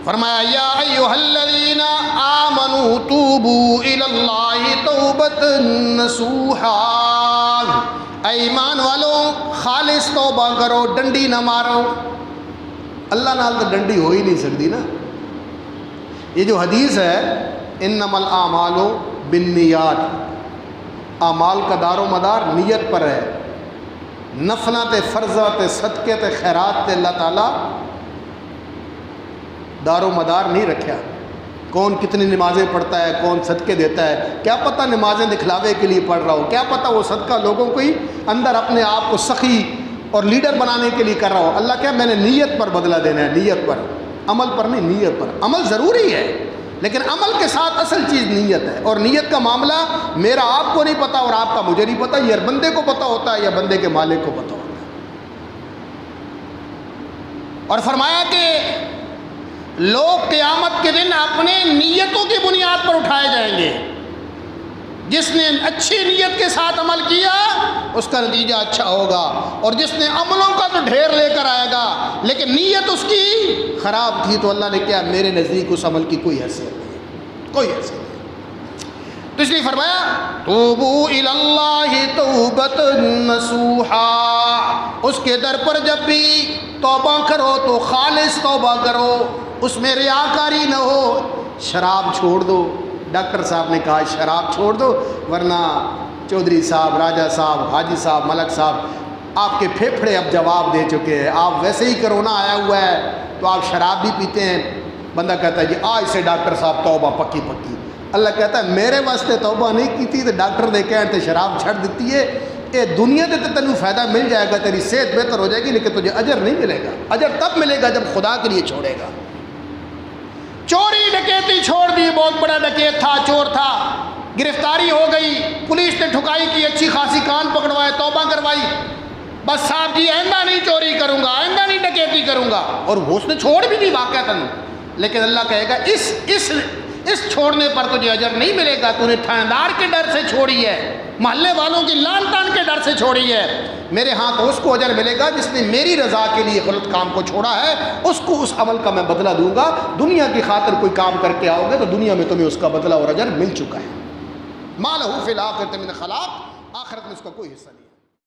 فرمایا یا ایھا الذین آمنوا توبوا الی اللہ توبۃ نصوحا، اے ایمان والو خالص توبہ کرو، ڈنڈی نہ مارو۔ اللہ نال تو ڈنڈی ہو ہی نہیں سکتی نا۔ یہ جو حدیث ہے انما الاعمال بالنیات، اعمال کا دار و مدار نیت پر ہے۔ نفلاں تے فرضاں تے صدقے تے خیرات تے اللہ تعالیٰ دار و مدار نہیں رکھا۔ کون کتنی نمازیں پڑھتا ہے، کون صدقے دیتا ہے، کیا پتہ نمازیں دکھلاوے کے لیے پڑھ رہا ہو، کیا پتہ وہ صدقہ لوگوں کو ہی اندر اپنے آپ کو سخی اور لیڈر بنانے کے لیے کر رہا ہو۔ اللہ کیا میں نے نیت پر بدلہ دینا ہے، نیت پر، عمل پر نہیں، نیت پر۔ عمل ضروری ہے لیکن عمل کے ساتھ اصل چیز نیت ہے، اور نیت کا معاملہ میرا آپ کو نہیں پتا اور آپ کا مجھے نہیں پتا، یہ بندے کو پتا ہوتا ہے یا بندے کے مالک کو پتا ہوتا ہے۔ اور فرمایا کہ لوگ قیامت کے دن اپنے نیتوں کی بنیاد پر اٹھائے جائیں گے۔ جس نے اچھی نیت کے ساتھ عمل کیا اس کا نتیجہ اچھا ہوگا، اور جس نے عملوں کا تو ڈھیر لے کر آئے گا لیکن نیت اس کی خراب تھی تو اللہ نے کیا میرے نزدیک اس عمل کی کوئی حیثیت نہیں، کوئی حیثیت نہیں۔ تو اس لیے فرمایا توبوا الی اللہ توبۃ نصوحا، اس کے در پر جب بھی توبہ کرو تو خالص توبہ کرو، اس میں ریاکاری نہ ہو۔ شراب چھوڑ دو، ڈاکٹر صاحب نے کہا شراب چھوڑ دو ورنہ چودھری صاحب، راجہ صاحب، حاجی صاحب، ملک صاحب آپ کے پھیپھڑے اب جواب دے چکے ہیں، آپ ویسے ہی کرونا آیا ہوا ہے تو آپ شراب بھی پیتے ہیں۔ بندہ کہتا ہے جی آج سے ڈاکٹر صاحب توبہ پکی پکی۔ اللہ کہتا ہے میرے واسطے توبہ نہیں کی تھی تو ڈاکٹر نے کہتے شراب چھڑ دیتی ہے، اے دنیا دے تو تینوں فائدہ مل جائے گا، تیری صحت بہتر ہو جائے گی، لیکن تجھے اجر نہیں ملے گا۔ اجر تب ملے گا جب خدا کے لیے چھوڑے گا۔ چوری ڈکیتی چھوڑ دی، بہت بڑا ڈکیت تھا، چور تھا، گرفتاری ہو گئی، پولیس نے ٹھکائی کی، اچھی خاصی کان پکڑوائے، توبہ کروائی، بس صاحب جی آئندہ نہیں چوری کروں گا، آئندہ نہیں ڈکیتی کروں گا، اور وہ اس نے چھوڑ بھی دی واقعتاً، لیکن اللہ کہے گا اس چھوڑنے پر تجھے اجر نہیں ملے گا، تو نے تھاندار کے ڈر سے چھوڑی ہے، محلے والوں کی لان تان کے ڈر سے چھوڑی ہے، میرے ہاں تو اس کو اجر ملے گا جس نے میری رضا کے لیے غلط کام کو چھوڑا ہے، اس کو اس عمل کا میں بدلہ دوں گا۔ دنیا کی خاطر کوئی کام کر کے آؤ گے تو دنیا میں تمہیں اس کا بدلہ اور اجر مل چکا ہے۔ ما لہ فی الآخرۃ من خلاق، آخرت میں اس کا کوئی حصہ نہیں۔